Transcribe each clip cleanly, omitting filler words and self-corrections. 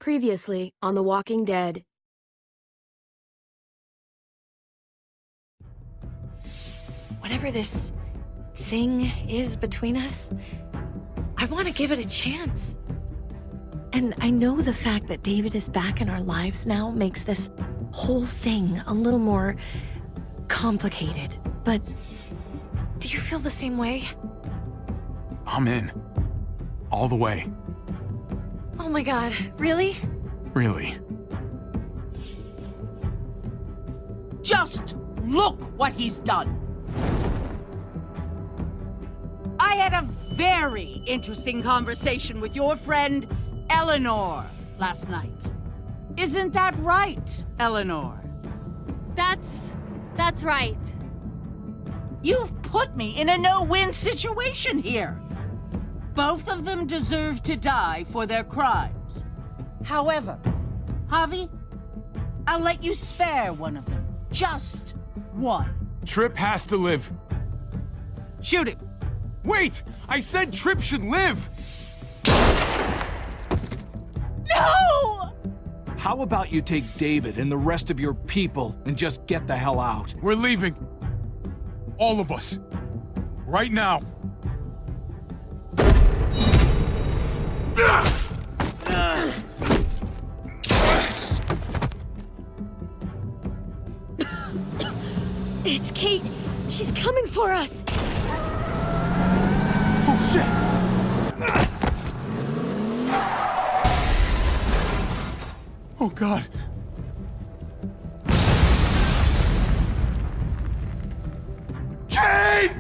Previously on The Walking Dead. Whatever this thing is between us, I want to give it a chance. And I know the fact that David is back in our lives now makes this whole thing a little more complicated. But do you feel the same way? I'm in. All the way. Oh my God, really? Really. Just look what he's done. I had a very interesting conversation with your friend, Eleanor, last night. Isn't that right, Eleanor? That's right. You've put me in a no-win situation here. Both of them deserve to die for their crimes. However, Javi, I'll let you spare one of them. Just one. Tripp has to live. Shoot him. Wait! I said Tripp should live! No! How about you take David and the rest of your people and just get the hell out? We're leaving. All of us. Right now. It's Kate. She's coming for us. Oh, shit! Oh, God. Kate!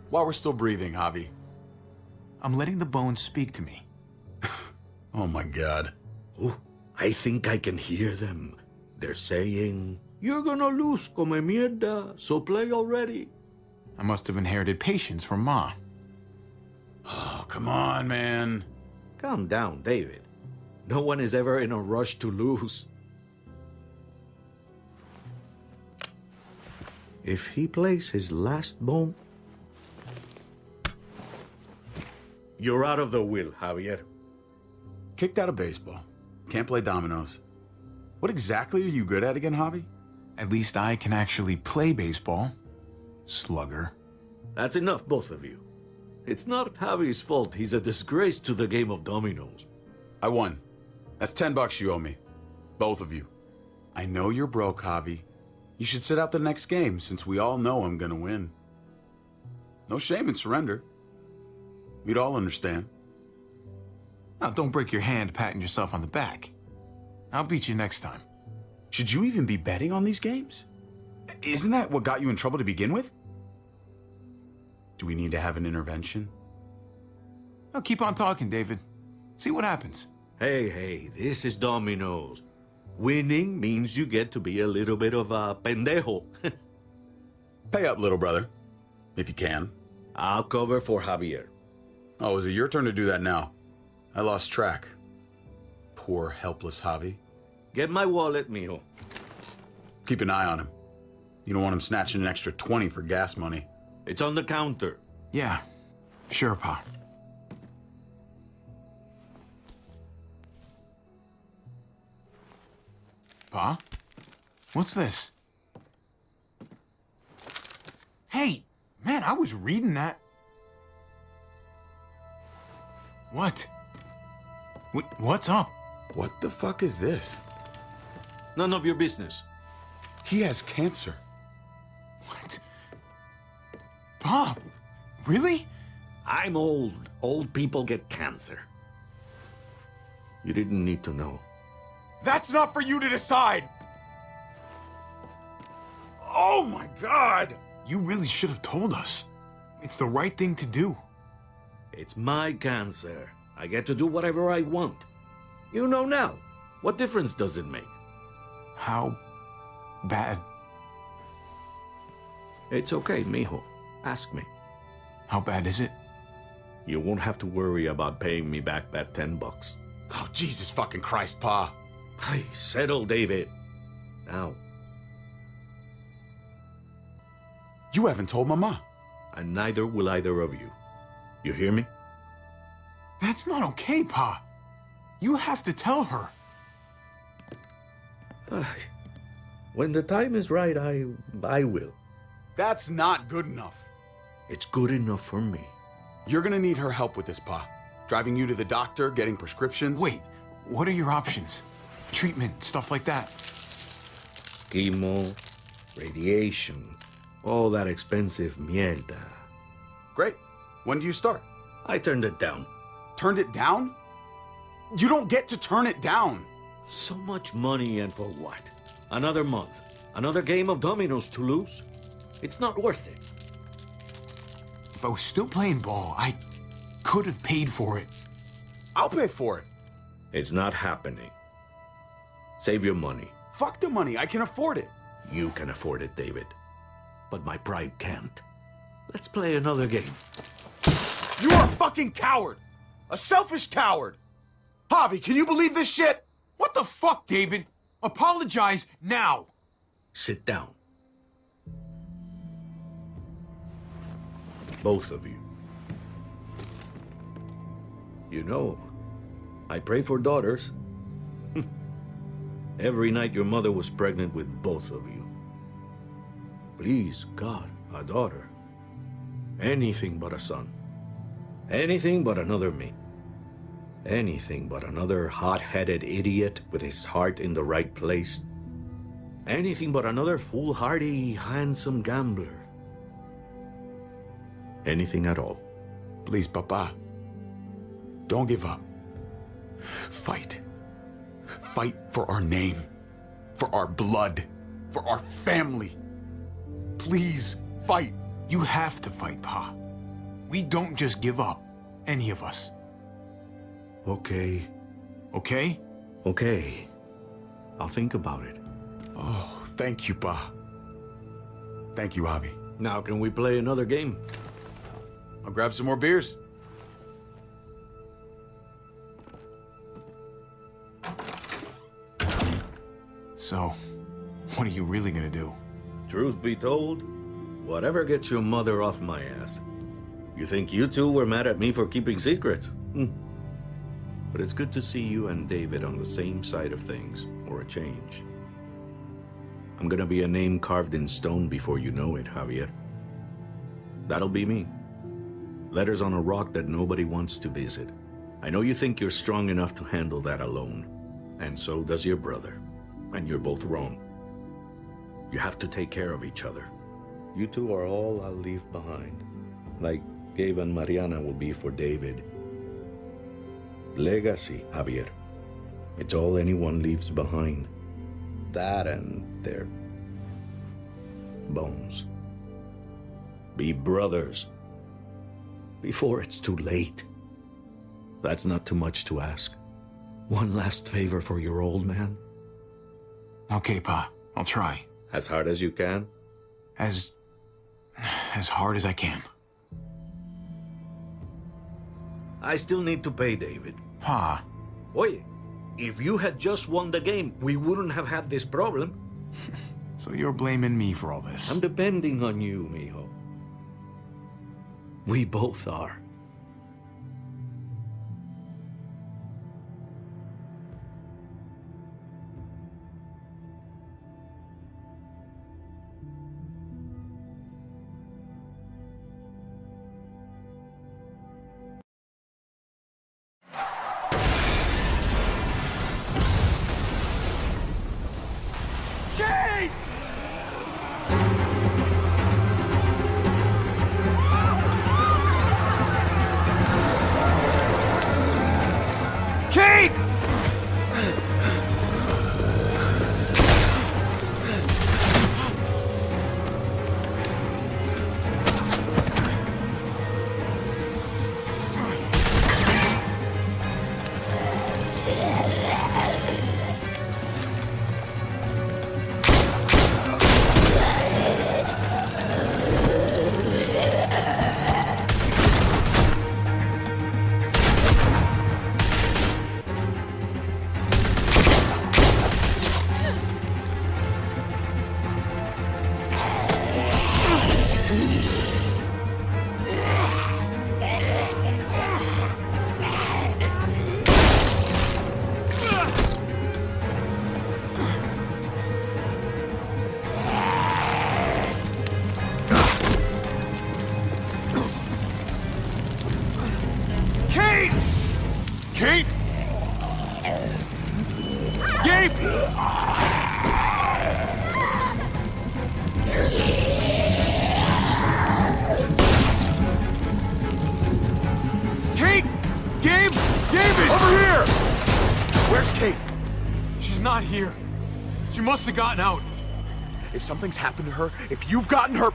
While we're still breathing, Javi. I'm letting the bones speak to me. Oh my God. Oh, I think I can hear them. They're saying, "You're gonna lose, come mierda, so play already." I must have inherited patience from Ma. Oh, come on, man. Calm down, David. No one is ever in a rush to lose. If he plays his last bone, you're out of the will, Javier. Kicked out of baseball. Can't play dominoes. What exactly are you good at again, Javi? At least I can actually play baseball. Slugger. That's enough, both of you. It's not Javi's fault he's a disgrace to the game of dominoes. I won. That's $10 you owe me. Both of you. I know you're broke, Javi. You should sit out the next game, since we all know I'm gonna win. No shame in surrender. We'd all understand. Now, don't break your hand patting yourself on the back. I'll beat you next time. Should you even be betting on these games? Isn't that what got you in trouble to begin with? Do we need to have an intervention? Now, keep on talking, David. See what happens. Hey, this is dominoes. Winning means you get to be a little bit of a pendejo. Pay up, little brother. If you can. I'll cover for Javier. Oh, is it your turn to do that now? I lost track. Poor, helpless Javi. Get my wallet, mijo. Keep an eye on him. You don't want him snatching an extra 20 for gas money. It's on the counter. Yeah, sure, Pa. Pa? What's this? Hey, man, I was reading that. What? What's up? What the fuck is this? None of your business. He has cancer. What? Pa, really? I'm old. Old people get cancer. You didn't need to know. That's not for you to decide! Oh my God! You really should have told us. It's the right thing to do. It's my cancer. I get to do whatever I want. You know now. What difference does it make? How bad? It's okay, mijo. Ask me. How bad is it? You won't have to worry about paying me back that $10. Oh, Jesus fucking Christ, Pa. Hey, settle, David. Now. You haven't told Mama. And neither will either of you. You hear me? That's not okay, Pa. You have to tell her. When the time is right, I will. That's not good enough. It's good enough for me. You're gonna need her help with this, Pa. Driving you to the doctor, getting prescriptions. Wait, what are your options? Treatment, stuff like that. Chemo, radiation, all that expensive mierda. Great. When do you start? I turned it down. Turned it down? You don't get to turn it down. So much money, and for what? Another month. Another game of dominoes to lose? It's not worth it. If I was still playing ball, I could have paid for it. I'll pay for it. It's not happening. Save your money. Fuck the money. I can afford it. You can afford it, David. But my pride can't. Let's play another game. You are a fucking coward. A selfish coward. Javi, can you believe this shit? What the fuck, David? Apologize now. Sit down. Both of you. You know, I pray for daughters. Every night your mother was pregnant with both of you. Please, God, a daughter. Anything but a son. Anything but another me. Anything but another hot-headed idiot with his heart in the right place. Anything but another foolhardy, handsome gambler. Anything at all. Please, Papa. Don't give up. Fight. Fight for our name. For our blood. For our family. Please, fight. You have to fight, Pa. We don't just give up. Any of us. Okay. Okay? Okay. I'll think about it. Oh, thank you, Pa. Thank you, Javi. Now can we play another game? I'll grab some more beers. So, what are you really gonna do? Truth be told, whatever gets your mother off my ass. You think you two were mad at me for keeping secrets? But it's good to see you and David on the same side of things, or a change. I'm gonna be a name carved in stone before you know it, Javier. That'll be me. Letters on a rock that nobody wants to visit. I know you think you're strong enough to handle that alone. And so does your brother. And you're both wrong. You have to take care of each other. You two are all I'll leave behind. Like Gabe and Mariana will be for David. Legacy, Javier. It's all anyone leaves behind. That and their bones. Be brothers. Before it's too late. That's not too much to ask. One last favor for your old man. Okay, Pa. I'll try. As hard as you can. As hard as I can. I still need to pay David. Pa. Oye, if you had just won the game, we wouldn't have had this problem. So you're blaming me for all this? I'm depending on you, mijo. We both are. Kate! Kate! Gabe! Kate! Gabe! David! Over here! Where's Kate? She's not here. She must have gotten out. If something's happened to her, if you've gotten her...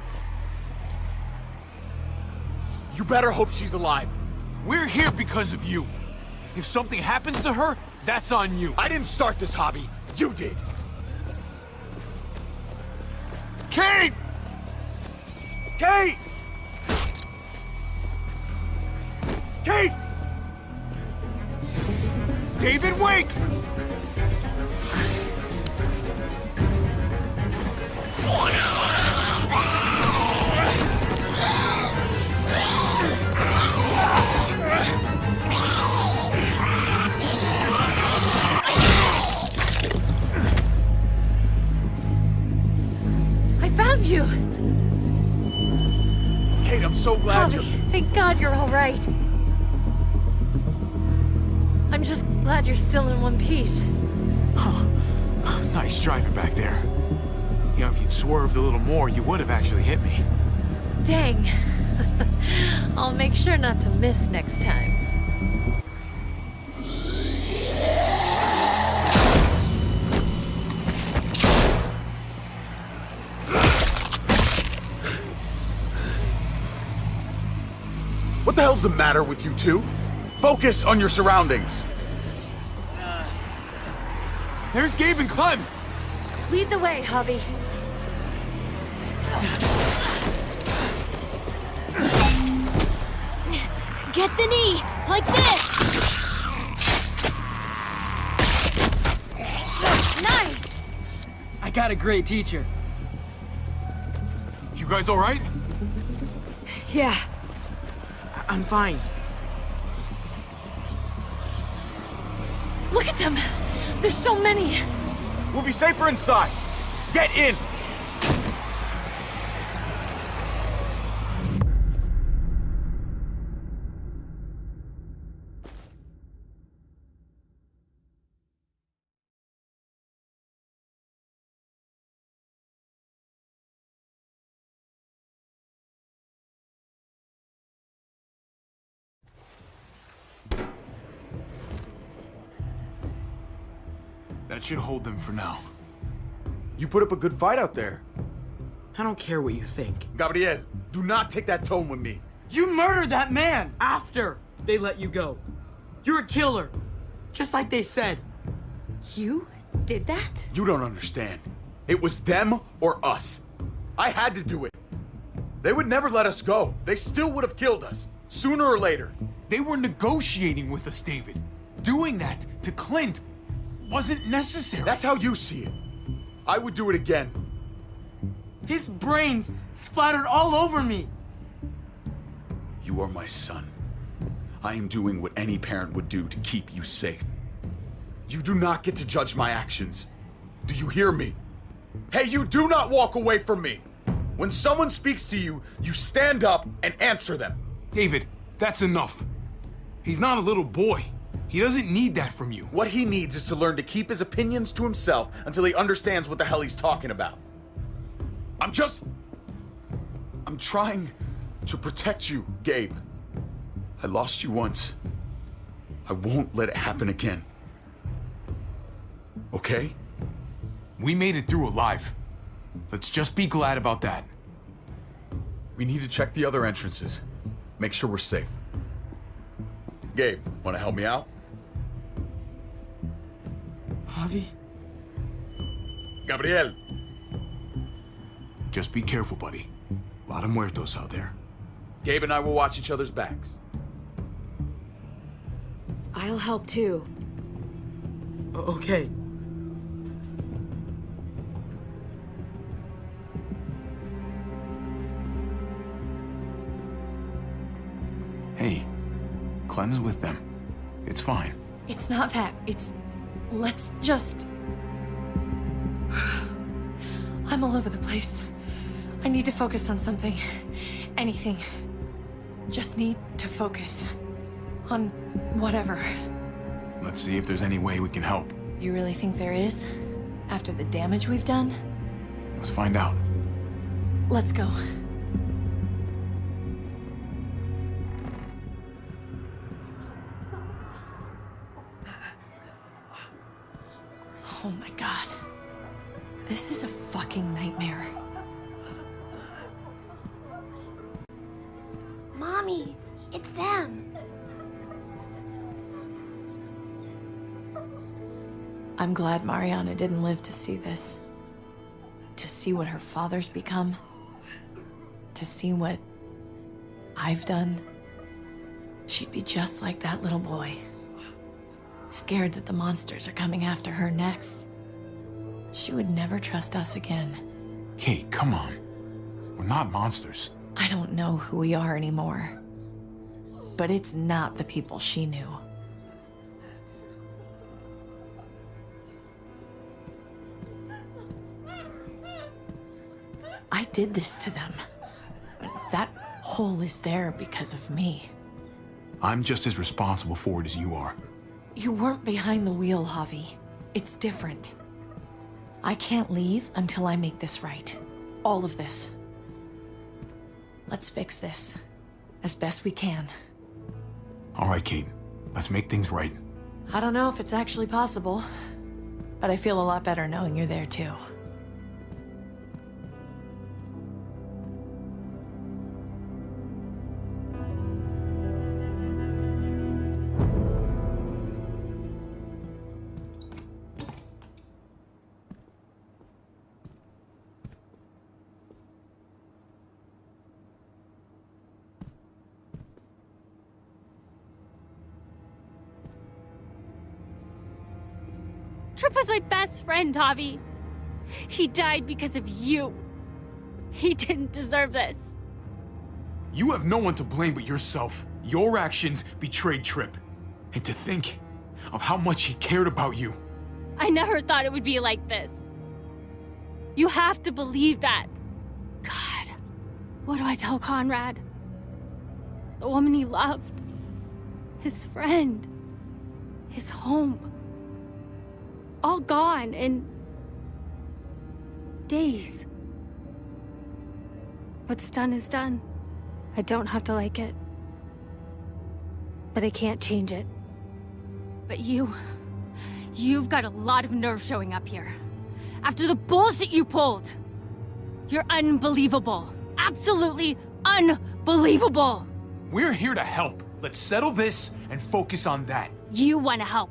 You better hope she's alive. We're here because of you. If something happens to her, that's on you. I didn't start this hobby. You did. Kate! Kate! Kate! David, wait! I found you! Kate, I'm so glad Javi, you're... thank God you're all right. I'm just glad you're still in one piece. Nice driving back there. You know, if you'd swerved a little more, you would have actually hit me. Dang. I'll make sure not to miss next time. What the hell's the matter with you two? Focus on your surroundings. There's Gabe and Clem! Lead the way, Javi. Get the knee, like this! Nice! I got a great teacher. You guys all right? Yeah. I'm fine. Look at them! There's so many! We'll be safer inside. Get in! That should hold them for now. You put up a good fight out there. I don't care what you think. Gabriel, do not take that tone with me. You murdered that man after they let you go. You're a killer, just like they said. You did that? You don't understand. It was them or us. I had to do it. They would never let us go. They still would have killed us, sooner or later. They were negotiating with us, David. Doing that to Clint wasn't necessary. That's how you see it. I would do it again. His brains splattered all over me. You are my son. I am doing what any parent would do to keep you safe. You do not get to judge my actions. Do you hear me? Hey, you do not walk away from me. When someone speaks to you, you stand up and answer them. David, that's enough. He's not a little boy. He doesn't need that from you. What he needs is to learn to keep his opinions to himself until he understands what the hell he's talking about. I'm trying to protect you, Gabe. I lost you once. I won't let it happen again. Okay? We made it through alive. Let's just be glad about that. We need to check the other entrances. Make sure we're safe. Gabe, want to help me out? Javi? Gabriel. Just be careful, buddy. A lot of muertos out there. Gabe and I will watch each other's backs. I'll help too. Okay. Hey, Clem's with them. It's fine. It's not that. It's... Let's just... I'm all over the place. I need to focus on something. Anything. Just need to focus. On whatever. Let's see if there's any way we can help. You really think there is? After the damage we've done? Let's find out. Let's go. Oh my god. This is a fucking nightmare. Mommy, it's them. I'm glad Mariana didn't live to see this. To see what her father's become. To see what I've done. She'd be just like that little boy. Scared that the monsters are coming after her next. She would never trust us again. Kate, come on. We're not monsters. I don't know who we are anymore. But it's not the people she knew. I did this to them. That hole is there because of me. I'm just as responsible for it as you are. You weren't behind the wheel, Javi. It's different. I can't leave until I make this right. All of this. Let's fix this. As best we can. All right, Kate. Let's make things right. I don't know if it's actually possible, but I feel a lot better knowing you're there too. Trip was my best friend, Javi. He died because of you. He didn't deserve this. You have no one to blame but yourself. Your actions betrayed Trip. And to think of how much he cared about you. I never thought it would be like this. You have to believe that. God, what do I tell Conrad? The woman he loved. His friend. His home. All gone in days. What's done is done. I don't have to like it. But I can't change it. But you've got a lot of nerve showing up here. After the bullshit you pulled. You're unbelievable. Absolutely unbelievable. We're here to help. Let's settle this and focus on that. You want to help.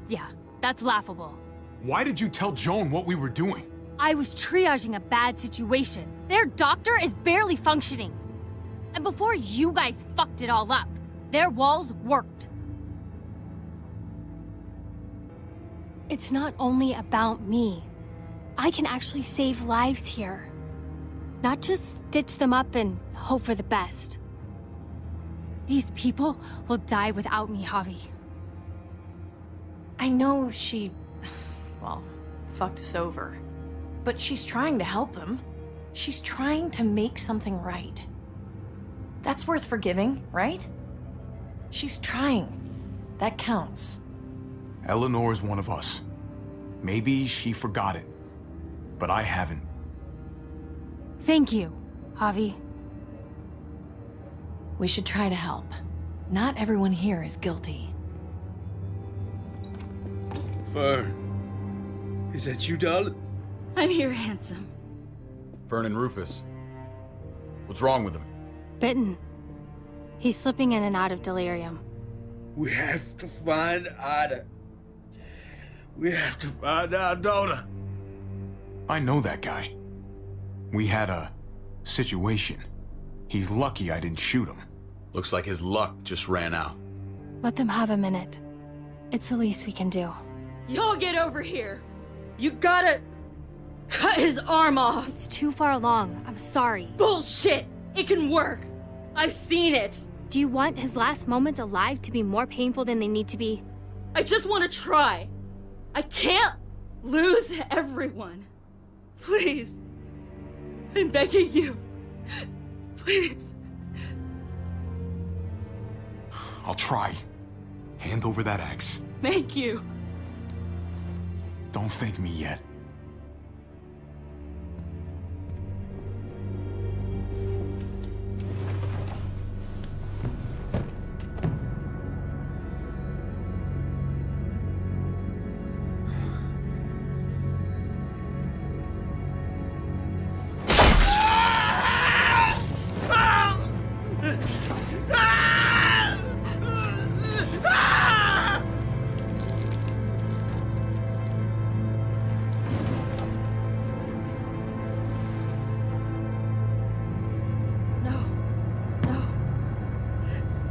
Yeah, that's laughable. Why did you tell Joan what we were doing? I was triaging a bad situation. Their doctor is barely functioning. And before you guys fucked it all up, their walls worked. It's not only about me. I can actually save lives here. Not just stitch them up and hope for the best. These people will die without me, Javi. I know she, well, fucked us over. But she's trying to help them. She's trying to make something right. That's worth forgiving, right? She's trying. That counts. Eleanor's one of us. Maybe she forgot it, but I haven't. Thank you, Javi. We should try to help. Not everyone here is guilty. Fern, is that you, darling? I'm here, handsome. Vernon Rufus. What's wrong with him? Bitten. He's slipping in and out of delirium. We have to find Ada. We have to find our daughter. I know that guy. We had a situation. He's lucky I didn't shoot him. Looks like his luck just ran out. Let them have a minute. It's the least we can do. Y'all get over here. You gotta cut his arm off. It's too far along. I'm sorry. Bullshit! It can work. I've seen it. Do you want his last moments alive to be more painful than they need to be? I just want to try. I can't lose everyone. Please. I'm begging you. Please. I'll try. Hand over that axe. Thank you. Don't thank me yet.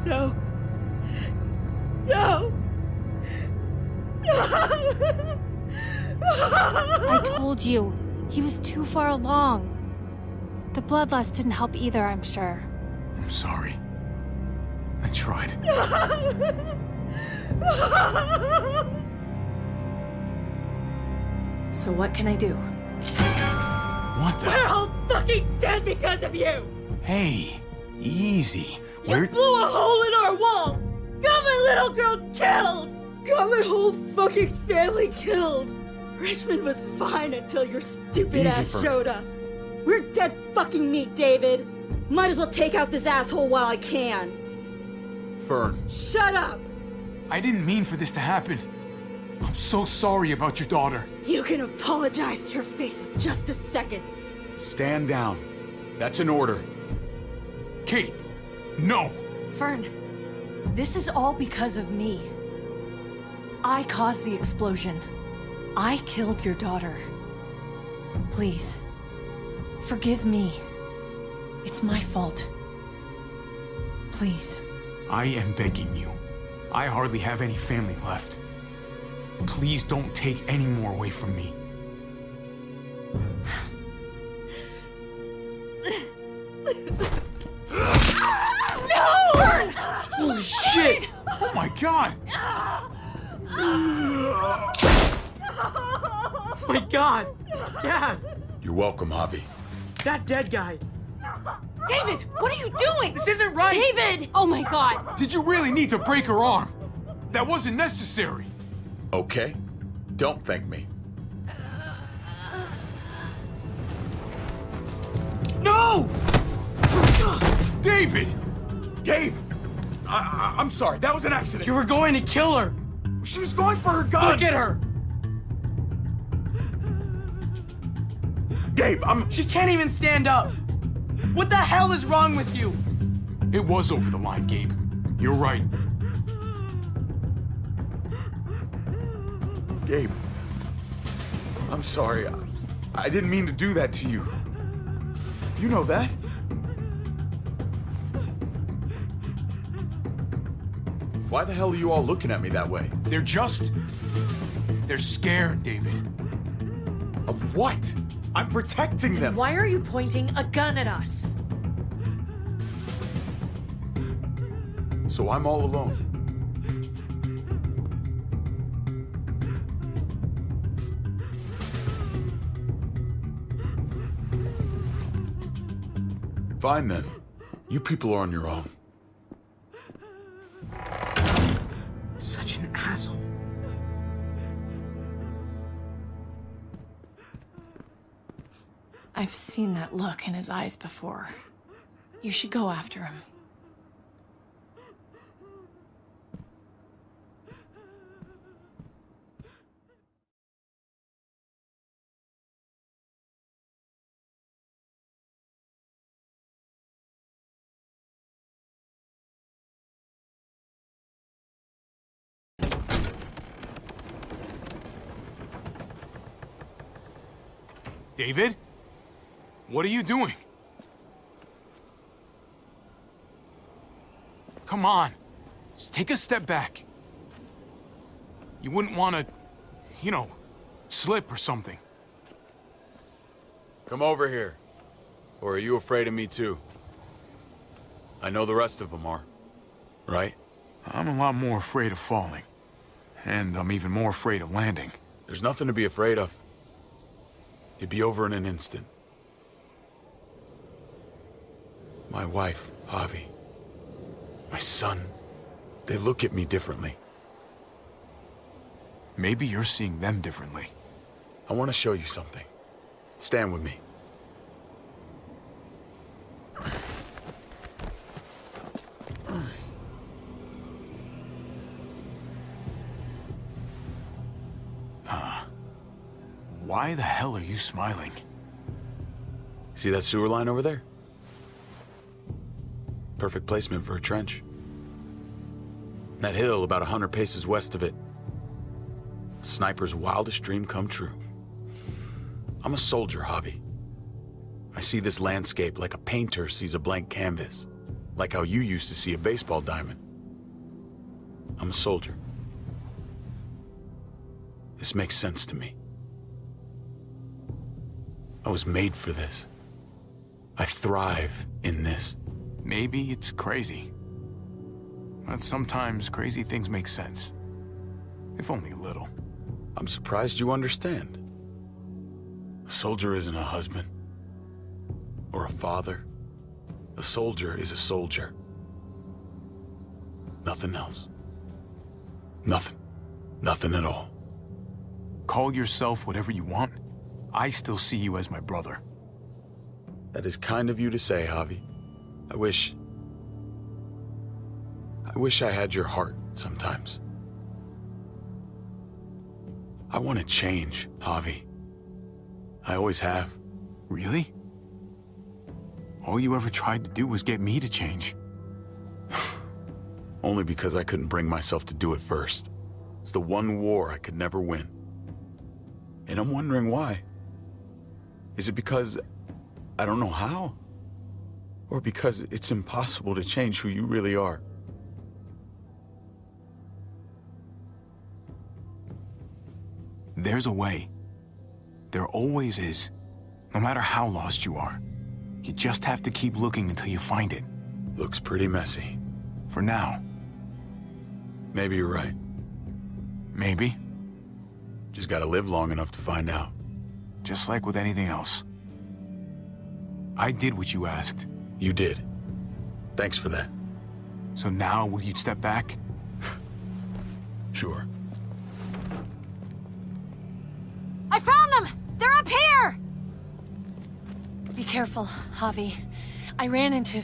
No. No. I told you, he was too far along. The bloodlust didn't help either, I'm sure. I'm sorry. I tried. So what can I do? What the? We're all fucking dead because of you! Hey, easy. You blew a hole in our wall! Got my little girl killed! Got my whole fucking family killed! Richmond was fine until your stupid ass showed up. We're dead fucking meat, David! Might as well take out this asshole while I can. Fern. Shut up! I didn't mean for this to happen. I'm so sorry about your daughter. You can apologize to her face in just a second. Stand down. That's an order. Kate, no! Fern, this is all because of me. I caused the explosion. I killed your daughter. Please, forgive me. It's my fault. Please. I am begging you. I hardly have any family left. Please don't take any more away from me. No! Fern! Holy shit! Oh my god! Oh my god! Dad! You're welcome, Javi. That dead guy! David, what are you doing? This isn't right! David! Oh my god! Did you really need to break her arm? That wasn't necessary. Okay? Don't thank me. No! David! Gabe! I'm sorry, that was an accident. You were going to kill her! She was going for her gun! Look at her! Gabe, She can't even stand up! What the hell is wrong with you? It was over the line, Gabe. You're right. Gabe. I'm sorry. I didn't mean to do that to you. You know that. Why the hell are you all looking at me that way? They're scared, David. Of what? I'm protecting them. Why are you pointing a gun at us? So I'm all alone. Fine then. You people are on your own. Such an asshole. I've seen that look in his eyes before. You should go after him. David? What are you doing? Come on. Just take a step back. You wouldn't want to, slip or something. Come over here. Or are you afraid of me too? I know the rest of them are. Right? I'm a lot more afraid of falling. And I'm even more afraid of landing. There's nothing to be afraid of. It'd be over in an instant. My wife, Javi. My son. They look at me differently. Maybe you're seeing them differently. I want to show you something. Stand with me. Why the hell are you smiling? See that sewer line over there? Perfect placement for a trench. That hill about 100 paces west of it. Sniper's wildest dream come true. I'm a soldier, Javi. I see this landscape like a painter sees a blank canvas. Like how you used to see a baseball diamond. I'm a soldier. This makes sense to me. I was made for this. I thrive in this. Maybe it's crazy. But sometimes crazy things make sense. If only a little. I'm surprised you understand. A soldier isn't a husband. Or a father. A soldier is a soldier. Nothing else. Nothing. Nothing at all. Call yourself whatever you want. I still see you as my brother. That is kind of you to say, Javi. I wish I had your heart sometimes. I want to change, Javi. I always have. Really? All you ever tried to do was get me to change. Only because I couldn't bring myself to do it first. It's the one war I could never win. And I'm wondering why. Is it because I don't know how? Or because it's impossible to change who you really are? There's a way. There always is. No matter how lost you are. You just have to keep looking until you find it. Looks pretty messy. For now. Maybe you're right. Maybe. Just gotta live long enough to find out. Just like with anything else. I did what you asked. You did. Thanks for that. So now, will you step back? Sure. I found them! They're up here! Be careful, Javi. I ran into...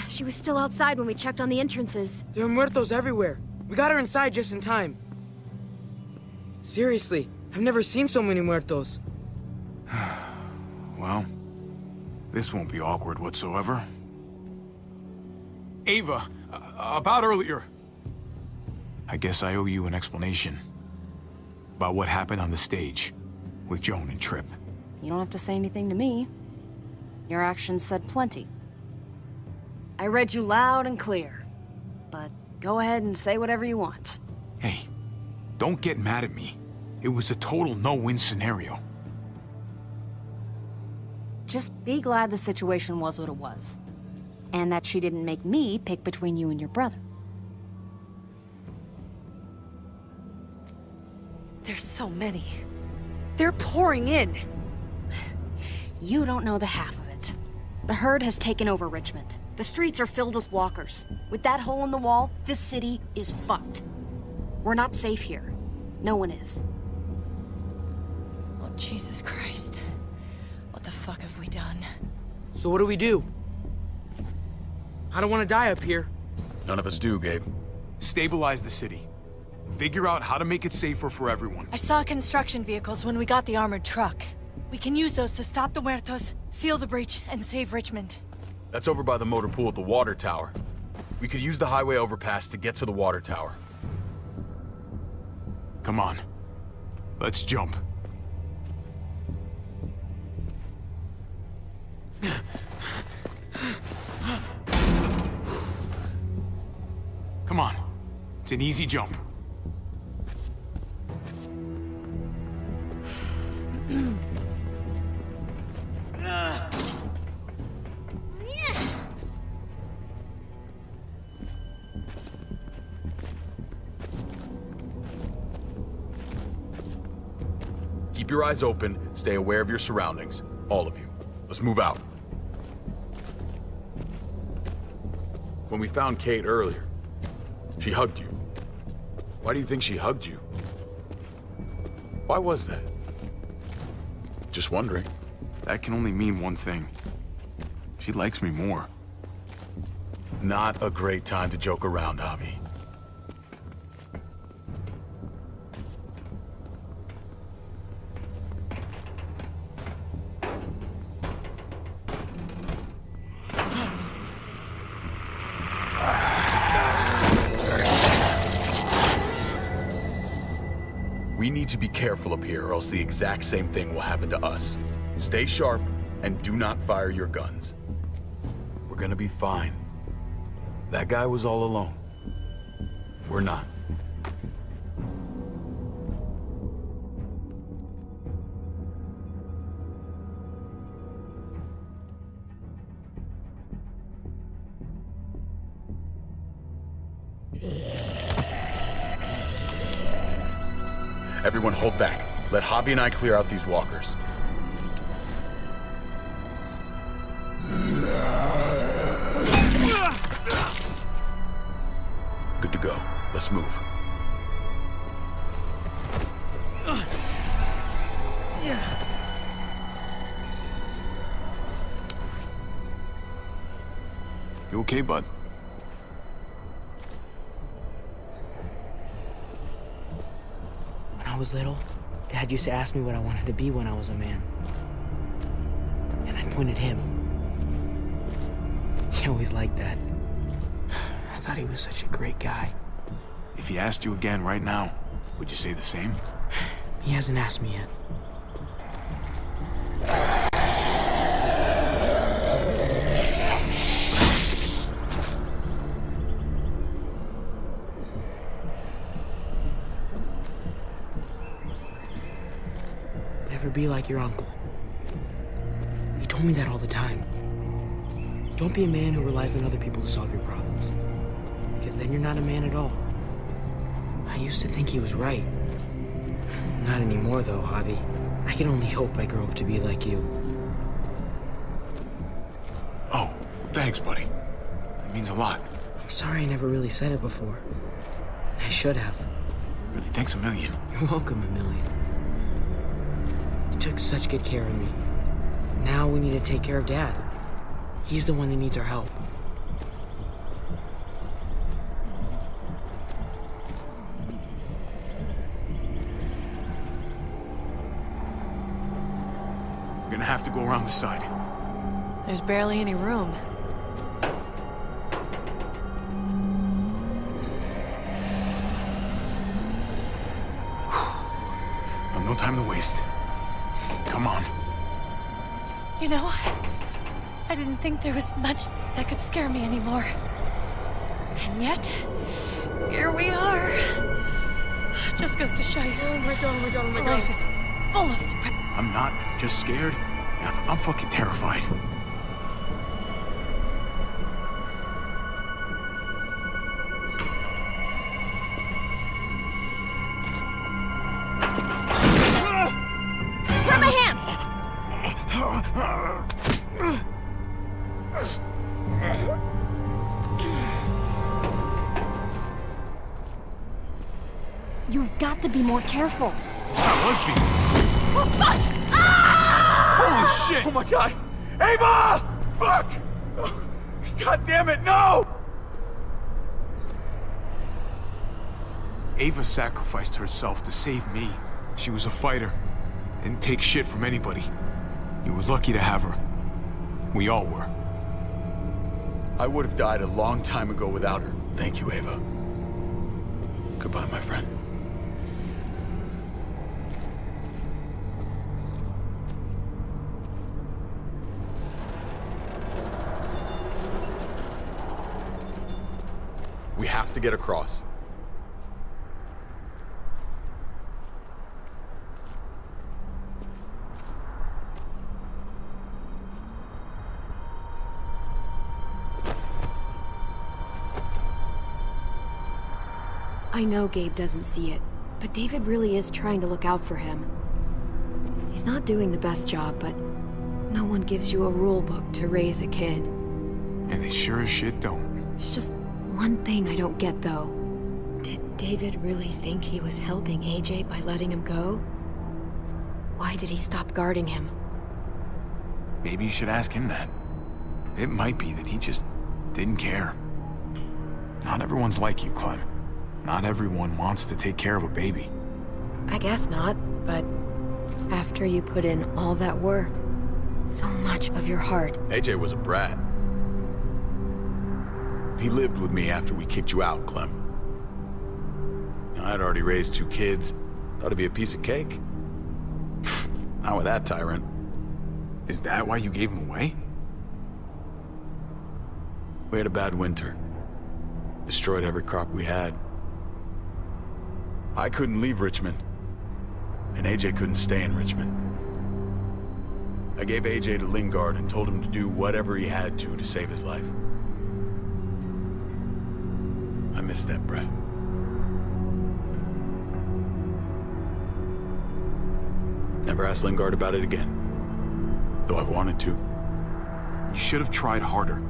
She was still outside when we checked on the entrances. There are muertos everywhere. We got her inside just in time. Seriously, I've never seen so many muertos. Well, this won't be awkward whatsoever. Ava, about earlier. I guess I owe you an explanation. About what happened on the stage with Joan and Tripp. You don't have to say anything to me. Your actions said plenty. I read you loud and clear. But go ahead and say whatever you want. Hey, don't get mad at me. It was a total no-win scenario. Just be glad the situation was what it was. And that she didn't make me pick between you and your brother. There's so many. They're pouring in. You don't know the half of it. The herd has taken over Richmond. The streets are filled with walkers. With that hole in the wall, this city is fucked. We're not safe here. No one is. Oh, Jesus Christ. What the fuck have we done? So what do? I don't want to die up here. None of us do, Gabe. Stabilize the city. Figure out how to make it safer for everyone. I saw construction vehicles when we got the armored truck. We can use those to stop the muertos, seal the breach, and save Richmond. That's over by the motor pool at the water tower. We could use the highway overpass to get to the water tower. Come on. Let's jump. Come on. It's an easy jump. Keep your eyes open, stay aware of your surroundings. All of you. Let's move out. When we found Kate earlier, She hugged you. Why do you think she hugged you? Why was that? Just wondering. That can only mean one thing. She likes me more. Not a great time to joke around, Javi. We need to be careful up here, or else the exact same thing will happen to us. Stay sharp, and do not fire your guns. We're gonna be fine. That guy was all alone. We're not. Everyone hold back. Let Javi and I clear out these walkers. Good to go. Let's move. You okay, bud? When I was little, Dad used to ask me what I wanted to be when I was a man. And I'd point at him. He always liked that. I thought he was such a great guy. If he asked you again right now, would you say the same? He hasn't asked me yet. Never be like your uncle. He told me that all the time. Don't be a man who relies on other people to solve your problems. Because then you're not a man at all. I used to think he was right. Not anymore, though, Javi. I can only hope I grow up to be like you. Oh, thanks, buddy. That means a lot. I'm sorry I never really said it before. I should have. Really, thanks a million. You're welcome, a million. You took such good care of me. Now we need to take care of Dad. He's the one that needs our help. We're gonna have to go around the side. There's barely any room. Well, no time to waste. Come on. You know, I didn't think there was much that could scare me anymore. And yet, here we are. Just goes to show you. Oh my god, oh my god, oh my god. Life is full of surprises. I'm not just scared. Yeah, I'm fucking terrified. Grab my hand! You've got to be more careful. Lesbian. Oh, fuck! Ah! Holy shit! Oh my god! Ava! Fuck! Oh, god damn it, no! Ava sacrificed herself to save me. She was a fighter. Didn't take shit from anybody. You were lucky to have her. We all were. I would have died a long time ago without her. Thank you, Ava. Goodbye, my friend. We have to get across. I know Gabe doesn't see it, but David really is trying to look out for him. He's not doing the best job, but no one gives you a rule book to raise a kid. And they sure as shit don't. There's just one thing I don't get, though. David really think he was helping AJ by letting him go? Why did he stop guarding him? Maybe you should ask him that. It might be that he just didn't care. Not everyone's like you, Clem. Not everyone wants to take care of a baby. I guess not, but after you put in all that work, so much of your heart. AJ was a brat. He lived with me after we kicked you out, Clem. I'd already raised 2 kids. Thought it'd be a piece of cake. Not with that tyrant. Is that why you gave him away? We had a bad winter. Destroyed every crop we had. I couldn't leave Richmond. And AJ couldn't stay in Richmond. I gave AJ to Lingard and told him to do whatever he had to save his life. I miss that brat. Never asked Lingard about it again. Though I've wanted to. You should have tried harder.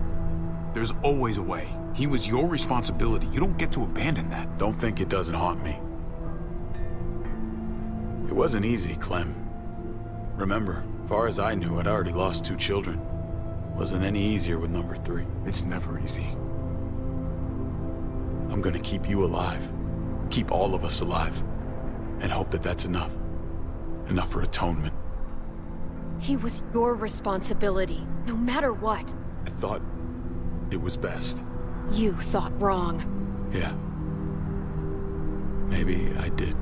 There's always a way. He was your responsibility. You don't get to abandon that. Don't think it doesn't haunt me. It wasn't easy, Clem. Remember, far as I knew, I'd already lost 2 children. Wasn't any easier with number 3. It's never easy. I'm gonna keep you alive. Keep all of us alive. And hope that that's enough. Enough for atonement. He was your responsibility, no matter what. I thought it was best. You thought wrong. Yeah. Maybe I did.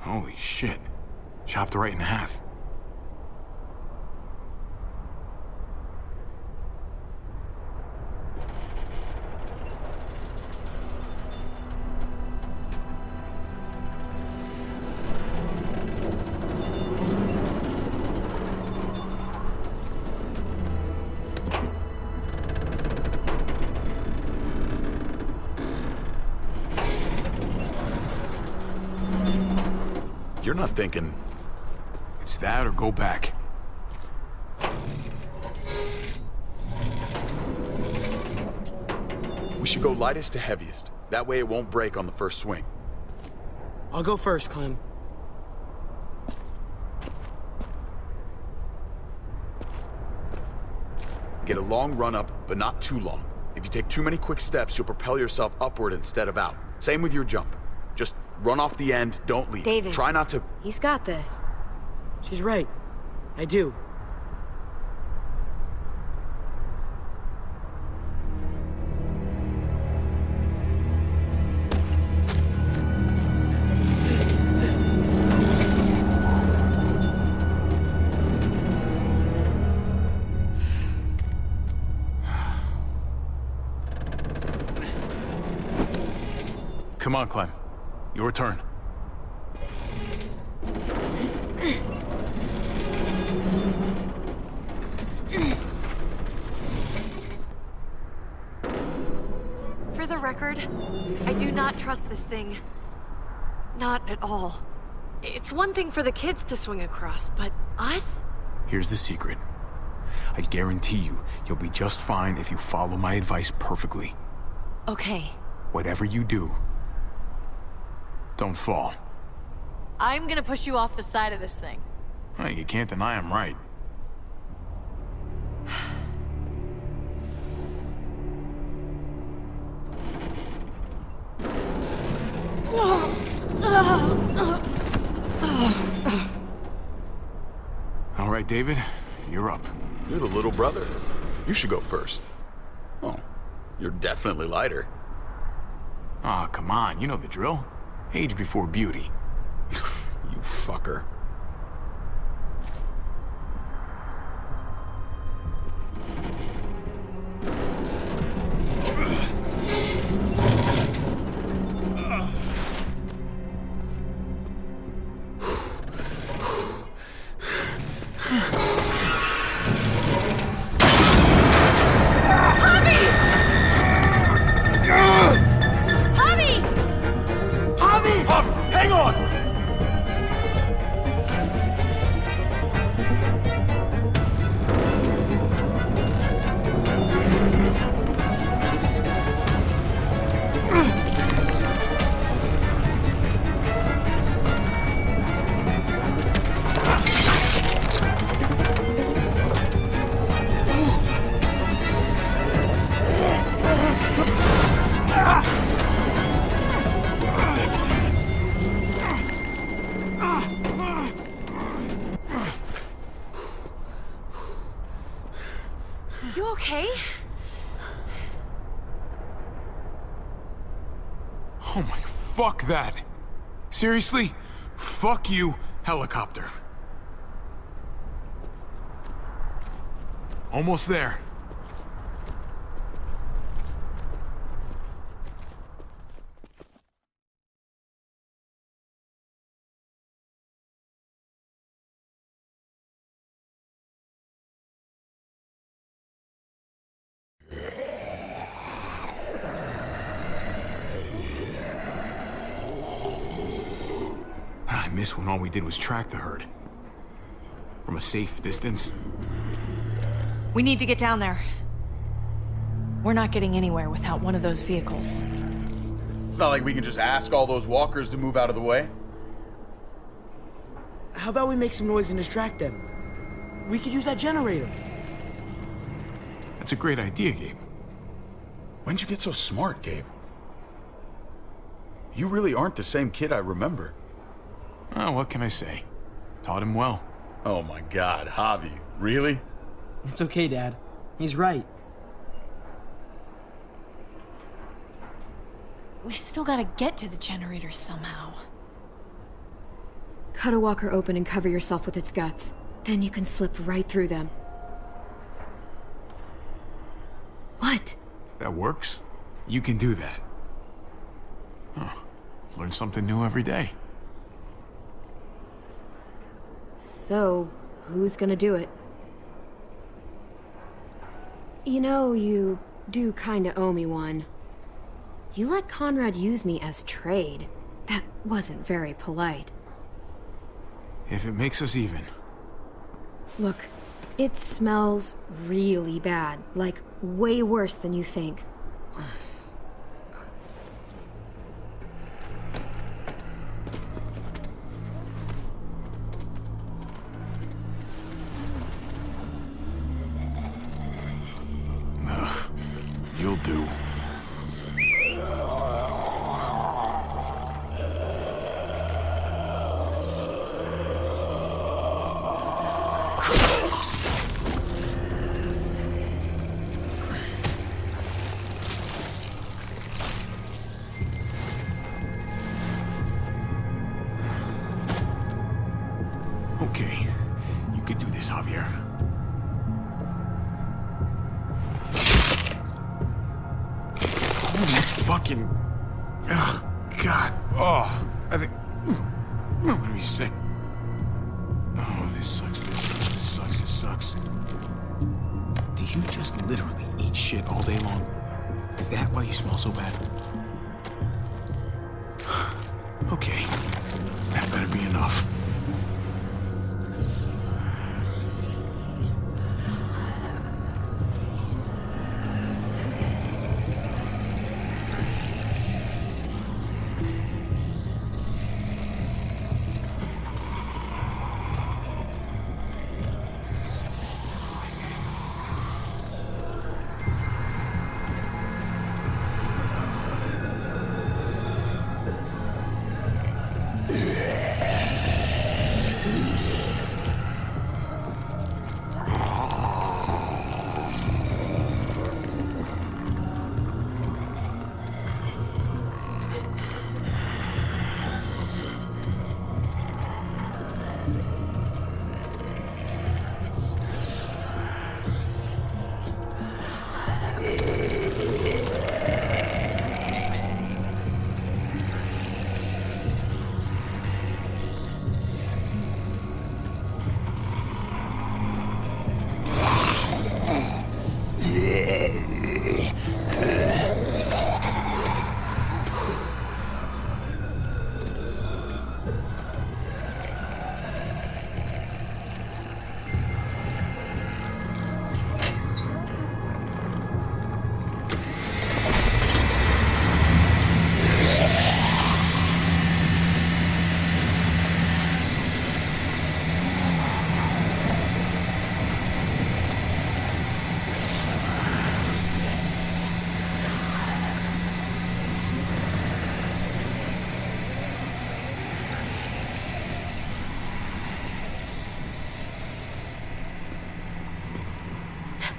Holy shit. Chopped right in half. You're not thinking... It's that or go back. We should go lightest to heaviest. That way it won't break on the first swing. I'll go first, Clem. Get a long run up, but not too long. If you take too many quick steps, you'll propel yourself upward instead of out. Same with your jump. Just run off the end, don't leave. David. Try not to... He's got this. She's right. I do. Come on, Clem. Your turn. For the record, I do not trust this thing. Not at all. It's one thing for the kids to swing across, but us? Here's the secret. I guarantee you'll be just fine if you follow my advice perfectly. Okay. Whatever you do, don't fall. I'm gonna push you off the side of this thing. Hey, you can't deny I'm right. All right, David, you're up. You're the little brother. You should go first. Oh, you're definitely lighter. Aw, come on, you know the drill. Age before beauty. You fucker. You okay? Oh my, fuck that. Seriously? Fuck you, helicopter. Almost there. I miss when all we did was track the herd. From a safe distance. We need to get down there. We're not getting anywhere without one of those vehicles. It's not like we can just ask all those walkers to move out of the way. How about we make some noise and distract them? We could use that generator. That's a great idea, Gabe. When'd you get so smart, Gabe? You really aren't the same kid I remember. Oh, what can I say? Taught him well. Oh my God, Javi, really? It's okay, Dad. He's right. We still gotta get to the generator somehow. Cut a walker open and cover yourself with its guts. Then you can slip right through them. What? That works? You can do that. Huh. Learn something new every day. So, who's gonna do it? You know, you do kinda owe me one. You let Conrad use me as trade. That wasn't very polite. If it makes us even. Look, it smells really bad. Like, way worse than you think. Ugh, you'll do. Okay, you could do this, Javier. Holy fucking... Oh, God. Oh, I think... I'm gonna be sick. Oh, this sucks, this sucks, this sucks, this sucks. Do you just literally eat shit all day long? Is that why you smell so bad? Okay, that better be enough.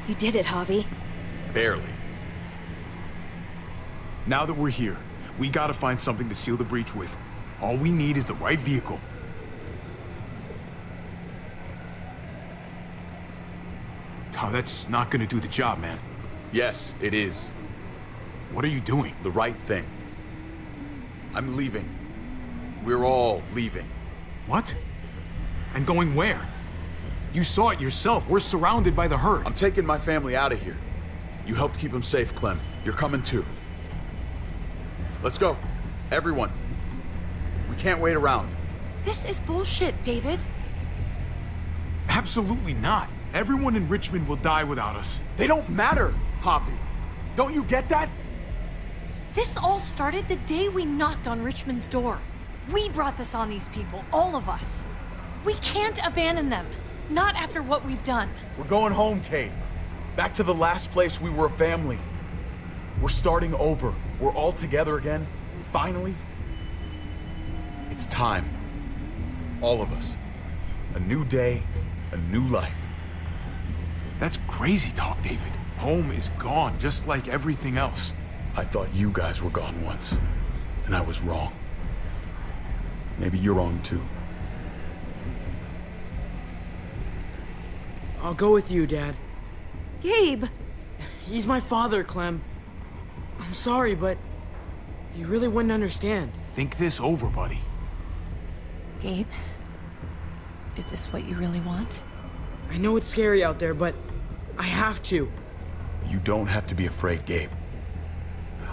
You did it, Javi. Barely. Now that we're here, we gotta find something to seal the breach with. All we need is the right vehicle. Oh, that's not gonna do the job, man. Yes, it is. What are you doing? The right thing. I'm leaving. We're all leaving. What? And going where? You saw it yourself. We're surrounded by the herd. I'm taking my family out of here. You helped keep them safe, Clem. You're coming too. Let's go. Everyone. We can't wait around. This is bullshit, David. Absolutely not. Everyone in Richmond will die without us. They don't matter, Javi. Don't you get that? This all started the day we knocked on Richmond's door. We brought this on these people, all of us. We can't abandon them. Not after what we've done. We're going home, Kate. Back to the last place we were a family. We're starting over. We're all together again. Finally. It's time. All of us. A new day, a new life. That's crazy talk, David. Home is gone, just like everything else. I thought you guys were gone once, and I was wrong. Maybe you're wrong too. I'll go with you, Dad. Gabe! He's my father, Clem. I'm sorry, but you really wouldn't understand. Think this over, buddy. Gabe, is this what you really want? I know it's scary out there, but I have to. You don't have to be afraid, Gabe.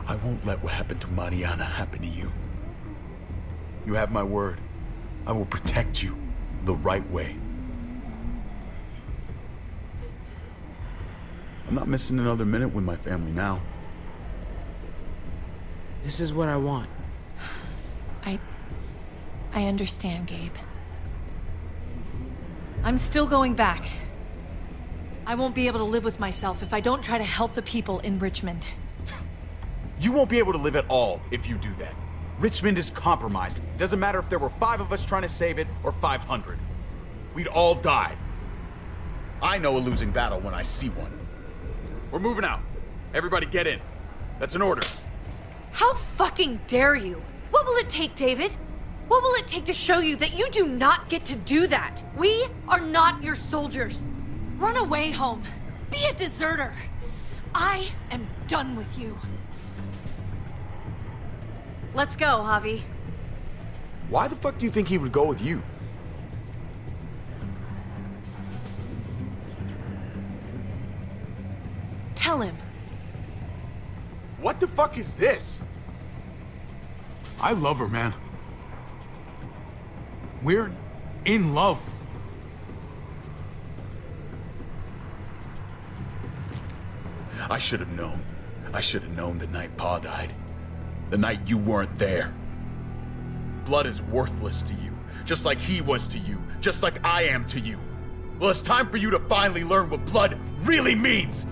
I won't let what happened to Mariana happen to you. You have my word. I will protect you the right way. I'm not missing another minute with my family now. This is what I want. I understand, Gabe. I'm still going back. I won't be able to live with myself if I don't try to help the people in Richmond. You won't be able to live at all if you do that. Richmond is compromised. It doesn't matter if there were 5 of us trying to save it or 500. We'd all die. I know a losing battle when I see one. We're moving out. Everybody get in. That's an order. How fucking dare you? What will it take, David? What will it take to show you that you do not get to do that? We are not your soldiers. Run away home. Be a deserter. I am done with you. Let's go, Javi. Why the fuck do you think he would go with you? Tell him. What the fuck is this? I love her, man. We're in love. I should have known. I should have known the night Pa died. The night you weren't there. Blood is worthless to you, just like he was to you, just like I am to you. Well, it's time for you to finally learn what blood really means.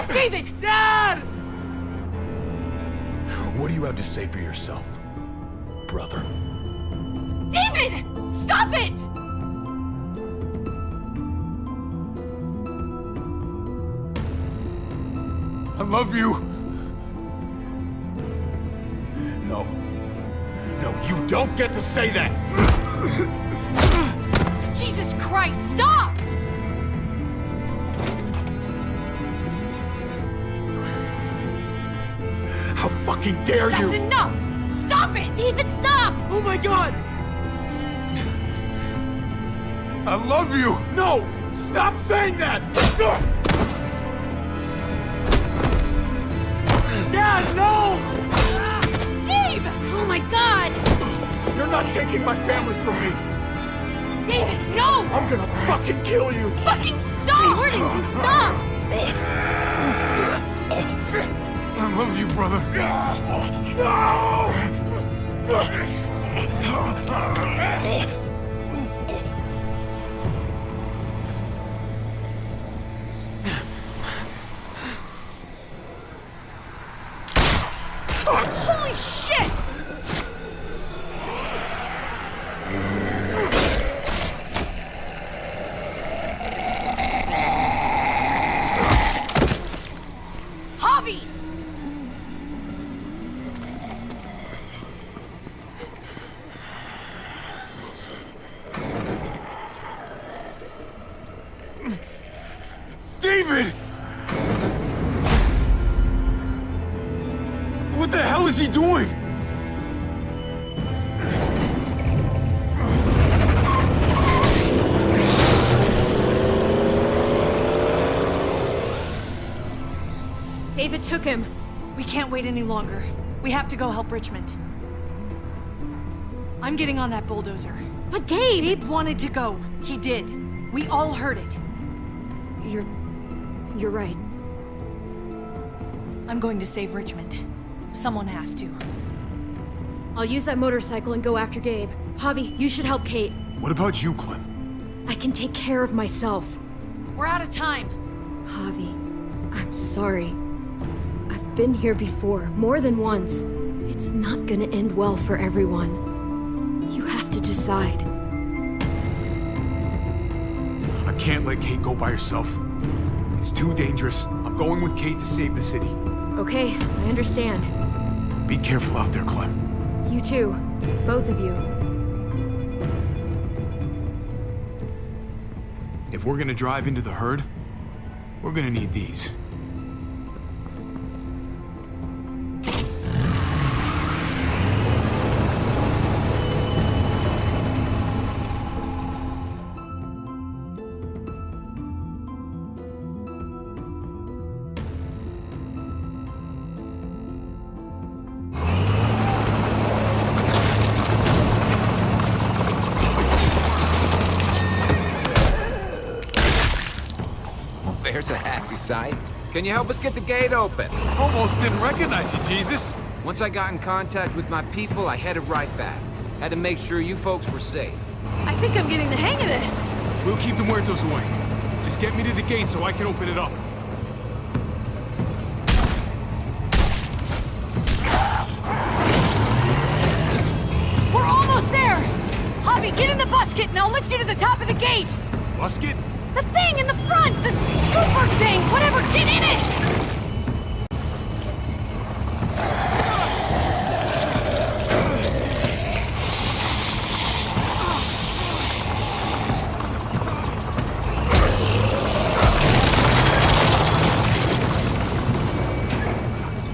David! Dad! What do you have to say for yourself, brother? David! Stop it! I love you. No. No, you don't get to say that! Jesus Christ, stop! How fucking dare you! That's enough! Stop it! David, stop! Oh my god! I love you. No! Stop saying that! Dad, no! Gabe! Oh my god! You're not taking my family from me! David, no! I'm gonna fucking kill you! Fucking stop! Gordon, stop! I love you, brother. Holy shit! is he doing? David took him. We can't wait any longer. We have to go help Richmond. I'm getting on that bulldozer. But Gabe! Gabe wanted to go. He did. We all heard it. You're right. I'm going to save Richmond. Someone has to. I'll use that motorcycle and go after Gabe. Javi, you should help Kate. What about you, Clem? I can take care of myself. We're out of time. Javi, I'm sorry. I've been here before, more than once. It's not gonna end well for everyone. You have to decide. I can't let Kate go by herself. It's too dangerous. I'm going with Kate to save the city. Okay, I understand. Be careful out there, Clem. You too. Both of you. If we're gonna drive into the herd, we're gonna need these. There's a happy sight. Can you help us get the gate open? Almost didn't recognize you, Jesus. Once I got in contact with my people, I headed right back. Had to make sure you folks were safe. I think I'm getting the hang of this. We'll keep the muertos away. Just get me to the gate so I can open it up. We're almost there! Javi, get in the busket and I'll lift you to the top of the gate! Busket? The thing in the front! The scooper thing! Whatever, get in it!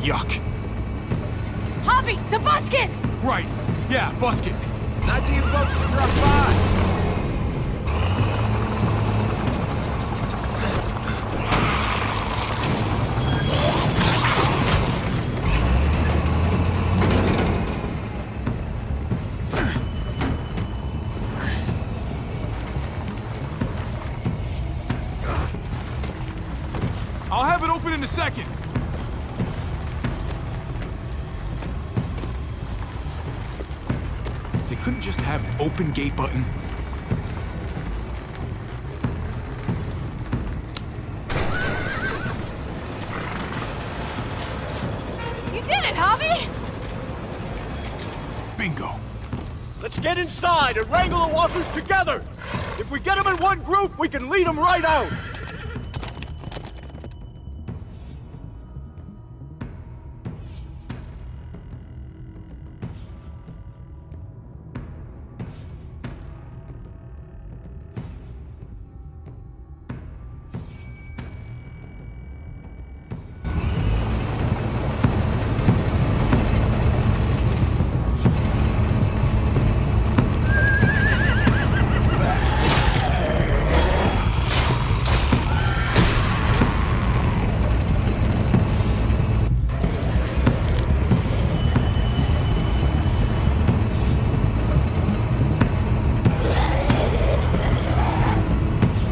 Yuck. Javi, the busket! Right. Yeah, busket. Nice of you folks to drop by. I'll have it open in a second. They couldn't just have an open gate button. You did it, Javi! Bingo. Let's get inside and wrangle the walkers together! If we get them in one group, we can lead them right out!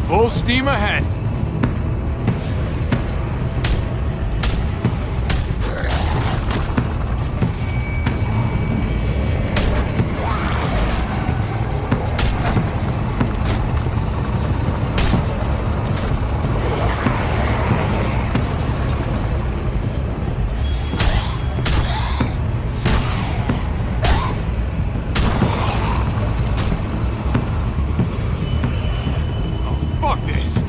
Full steam ahead. Fuck this!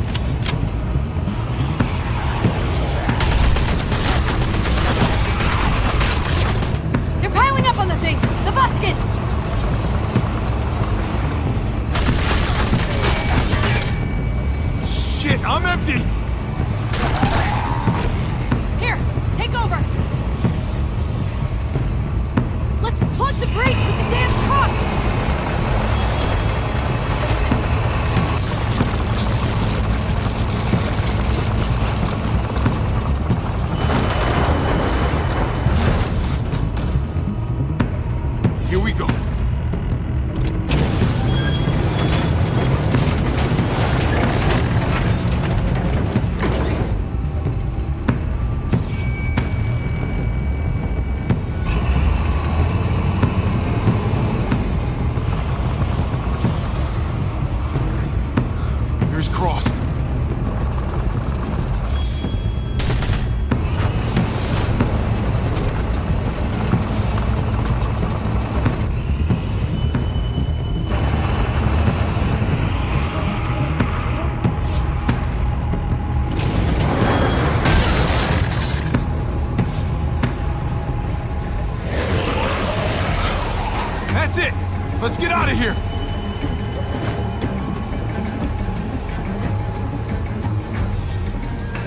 Let's get out of here!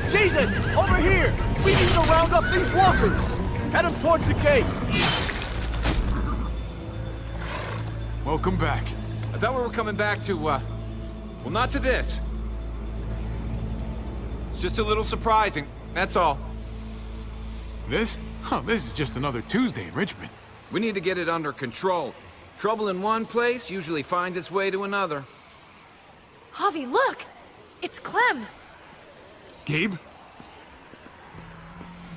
Jesus! Over here! We need to round up these walkers! Head them towards the gate! Welcome back. I thought we were coming back to, well, not to this. It's just a little surprising, that's all. This? Oh, this is just another Tuesday in Richmond. We need to get it under control. Trouble in one place usually finds its way to another. Javi, look! It's Clem! Gabe?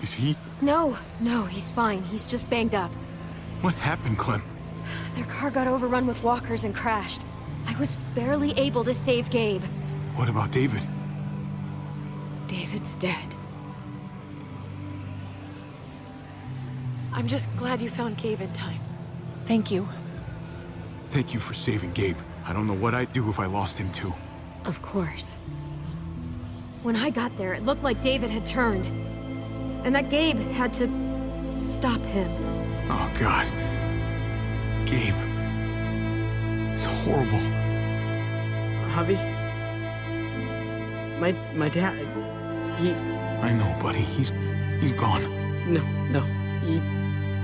Is he? No, he's fine. He's just banged up. What happened, Clem? Their car got overrun with walkers and crashed. I was barely able to save Gabe. What about David? David's dead. I'm just glad you found Gabe in time. Thank you. Thank you for saving Gabe. I don't know what I'd do if I lost him too. Of course. When I got there, it looked like David had turned. And that Gabe had to stop him. Oh, God. Gabe. It's horrible. Javi? My dad, he... I know, buddy. He's gone. No. He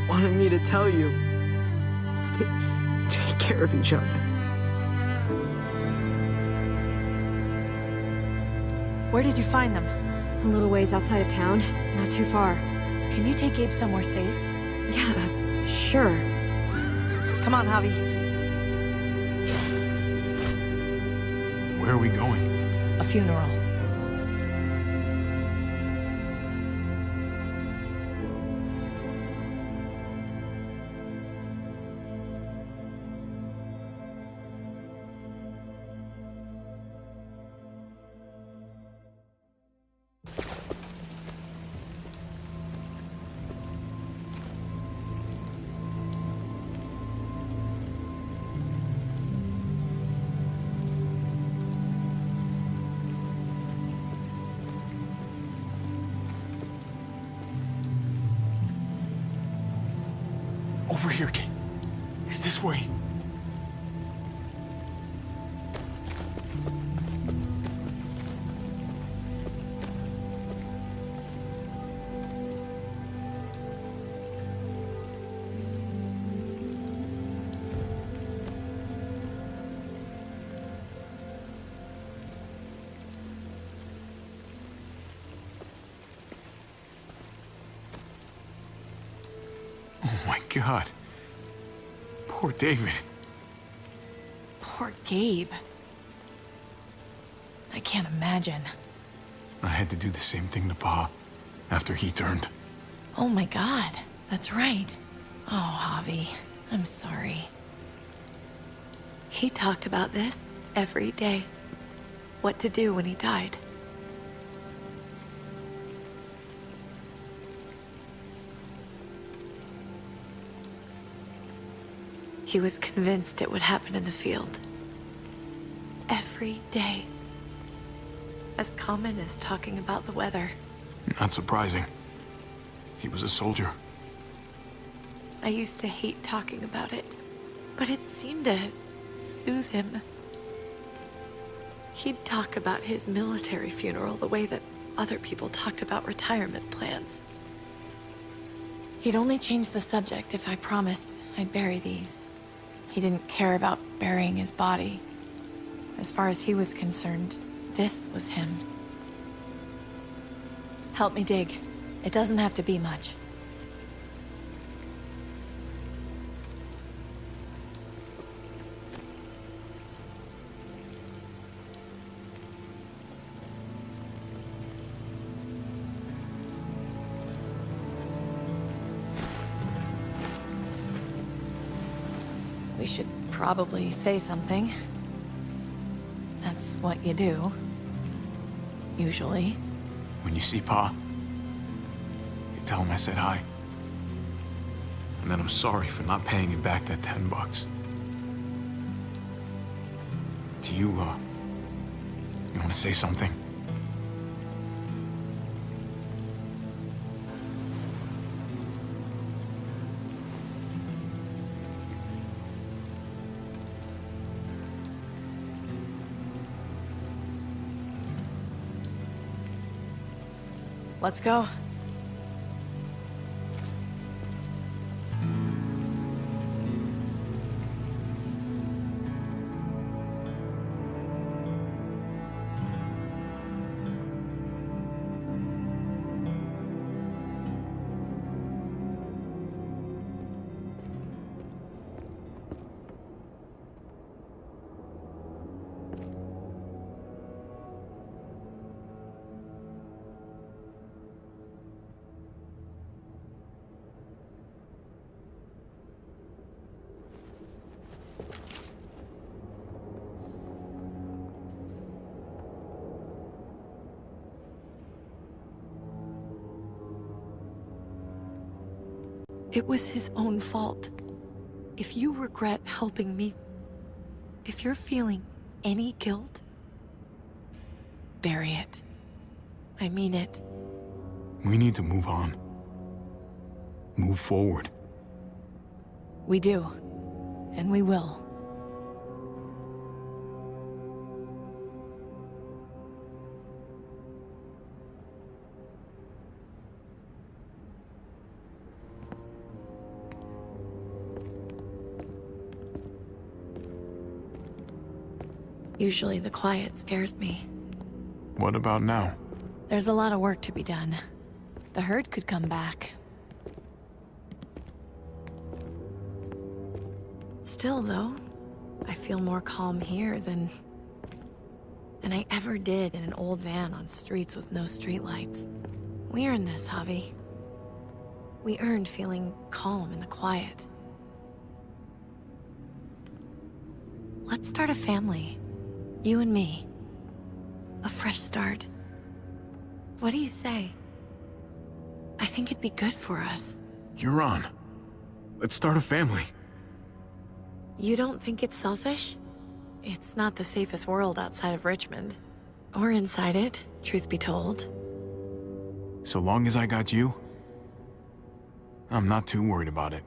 wanted me to tell you. Take care of each other. Where did you find them? A little ways outside of town. Not too far. Can you take Gabe somewhere safe? Yeah, sure. Come on, Javi. Where are we going? A funeral. Over here, kid. It's this way. Oh my God. Poor David. Poor Gabe. I can't imagine. I had to do the same thing to Pa after he turned. Oh my God, that's right. Oh, Javi, I'm sorry. He talked about this every day. What to do when he died. He was convinced it would happen in the field. Every day. As common as talking about the weather. Not surprising. He was a soldier. I used to hate talking about it, but it seemed to soothe him. He'd talk about his military funeral the way that other people talked about retirement plans. He'd only change the subject if I promised I'd bury these. He didn't care about burying his body. As far as he was concerned, this was him. Help me dig. It doesn't have to be much. We should probably say something. That's what you do. Usually. When you see Pa, you tell him I said hi. And that I'm sorry for not paying him back that $10. Do you want to say something? Let's go. It was his own fault. If you regret helping me, if you're feeling any guilt, bury it. I mean it. We need to move on. Move forward. We do. And we will. Usually the quiet scares me. What about now? There's a lot of work to be done. The herd could come back. Still, though, I feel more calm here than I ever did in an old van on streets with no streetlights. We earned this, Javi. We earned feeling calm in the quiet. Let's start a family. You and me. A fresh start. What do you say? I think it'd be good for us. You're on. Let's start a family. You don't think it's selfish? It's not the safest world outside of Richmond. Or inside it, truth be told. So long as I got you, I'm not too worried about it.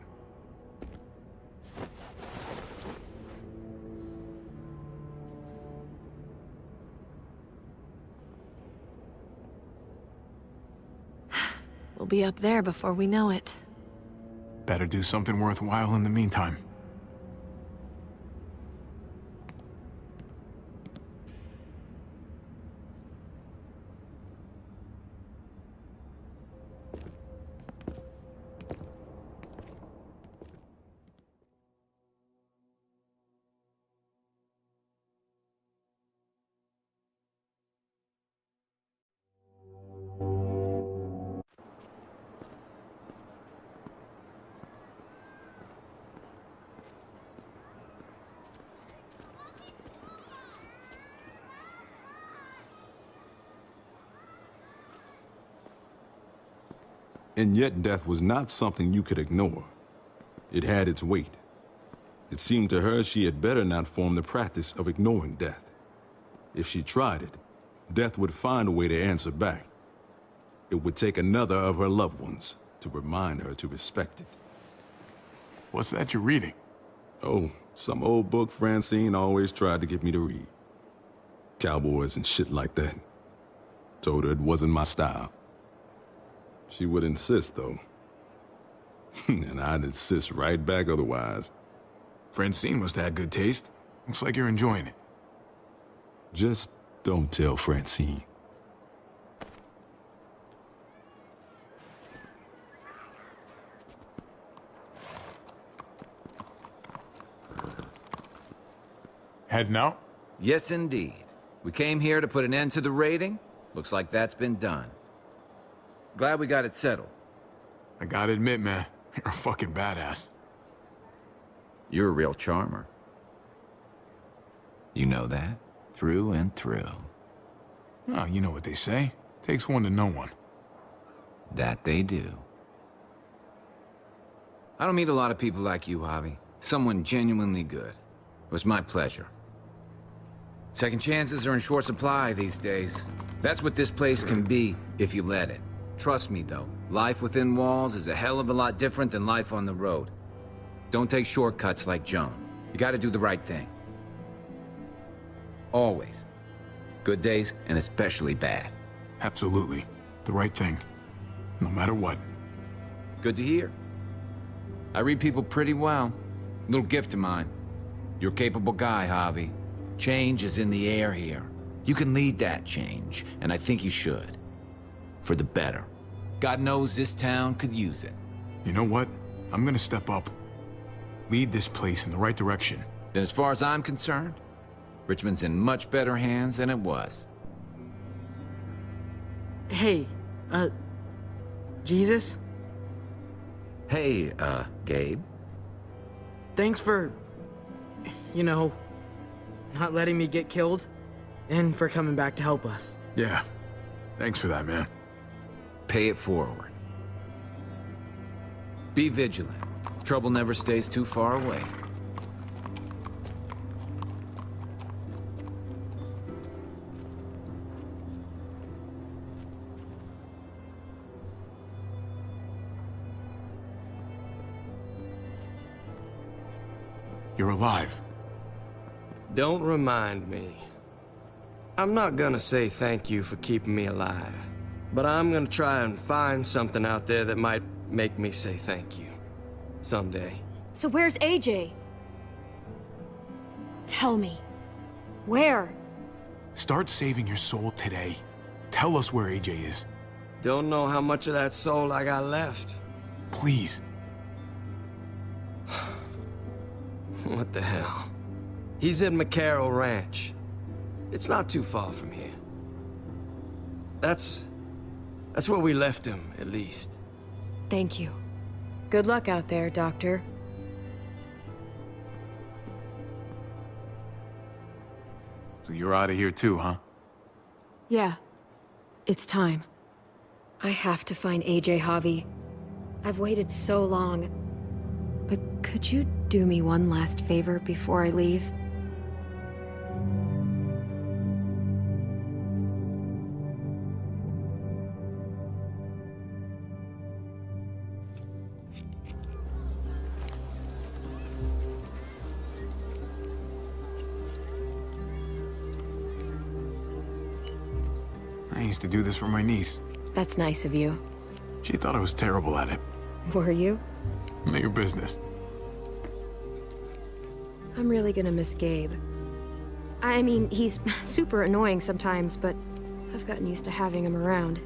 We'll be up there before we know it. Better do something worthwhile in the meantime. And yet death was not something you could ignore. It had its weight. It seemed to her she had better not form the practice of ignoring death. If she tried it, death would find a way to answer back. It would take another of her loved ones to remind her to respect it. What's that you're reading? Oh, some old book Francine always tried to get me to read. Cowboys and shit like that. Told her it wasn't my style. She would insist, though. And I'd insist right back otherwise. Francine must have had good taste. Looks like you're enjoying it. Just don't tell Francine. Heading out? Yes, indeed. We came here to put an end to the raiding. Looks like that's been done. Glad we got it settled. I gotta admit, man, you're a fucking badass. You're a real charmer. You know that? Through and through. Oh, you know what they say. Takes one to know one. That they do. I don't meet a lot of people like you, Javi. Someone genuinely good. It was my pleasure. Second chances are in short supply these days. That's what this place can be, if you let it. Trust me, though, life within walls is a hell of a lot different than life on the road. Don't take shortcuts like Joan. You gotta do the right thing. Always. Good days, and especially bad. Absolutely. the right thing. No matter what. Good to hear. I read people pretty well. Little gift of mine. You're a capable guy, Javi. Change is in the air here. You can lead that change, and I think you should. For the better. God knows this town could use it. You know what? I'm gonna step up. Lead this place in the right direction. Then as far as I'm concerned, Richmond's in much better hands than it was. Hey, Jesus? Hey, Gabe. Thanks for, you know, not letting me get killed, and for coming back to help us. Yeah. Thanks for that, man. Pay it forward. Be vigilant. Trouble never stays too far away. You're alive. Don't remind me. I'm not gonna say thank you for keeping me alive, but I'm gonna try and find something out there that might make me say thank you. Someday. So where's AJ? Tell me. Where? Start saving your soul today. Tell us where AJ is. Don't know how much of that soul I got left. Please. What the hell? He's at McCarroll Ranch. It's not too far from here. That's where we left him, at least. Thank you. Good luck out there, Doctor. So you're out of here too, huh? Yeah. It's time. I have to find AJ, Javi. I've waited so long. But could you do me one last favor before I leave? I used to do this for my niece. That's nice of you. She thought I was terrible at it. Were you? None of your business. I'm really gonna miss Gabe. I mean, he's super annoying sometimes, but I've gotten used to having him around.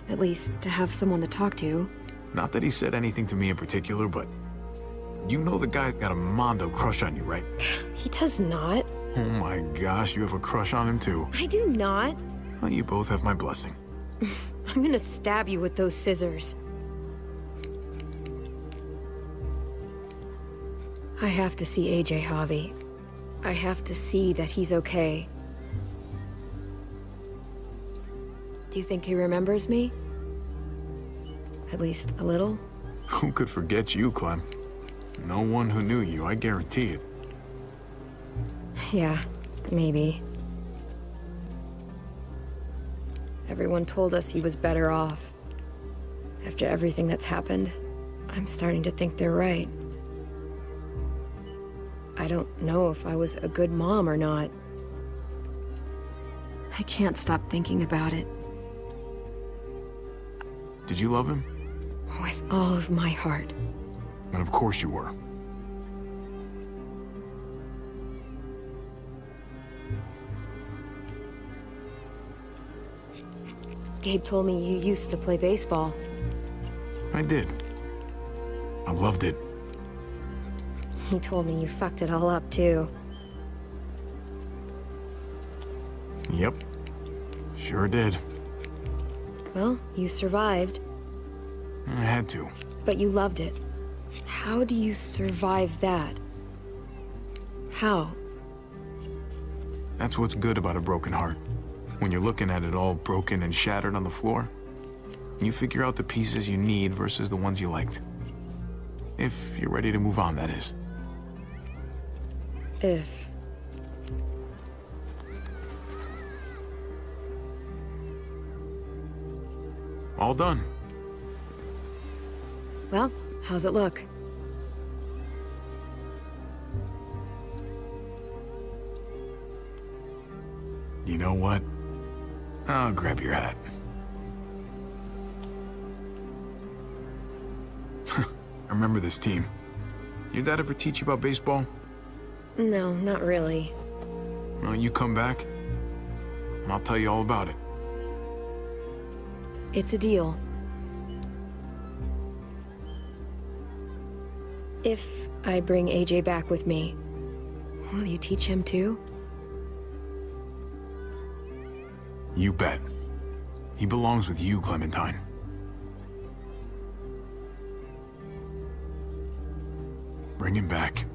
At least, to have someone to talk to. Not that he said anything to me in particular, but you know the guy's got a Mondo crush on you, right? He does not. Oh my gosh, you have a crush on him too. I do not. Well, you both have my blessing. I'm gonna stab you with those scissors. I have to see AJ, Javi. I have to see that he's okay. Do you think he remembers me? At least a little? Who could forget you, Clem? No one who knew you, I guarantee it. Yeah, maybe. Everyone told us he was better off. After everything that's happened, I'm starting to think they're right. I don't know if I was a good mom or not. I can't stop thinking about it. Did you love him? With all of my heart. And of course you were. Gabe told me you used to play baseball. I did. I loved it. He told me you fucked it all up, too. Yep. Sure did. Well, you survived. I had to. But you loved it. How do you survive that? How? That's what's good about a broken heart. When you're looking at it all broken and shattered on the floor, you figure out the pieces you need versus the ones you liked. If you're ready to move on, that is. If. All done. Well, how's it look? You know what? I'll grab your hat. I remember this team. Your dad ever teach you about baseball? No, not really. Well, you come back, and I'll tell you all about it. It's a deal. If I bring AJ back with me, will you teach him too? You bet. He belongs with you, Clementine. Bring him back.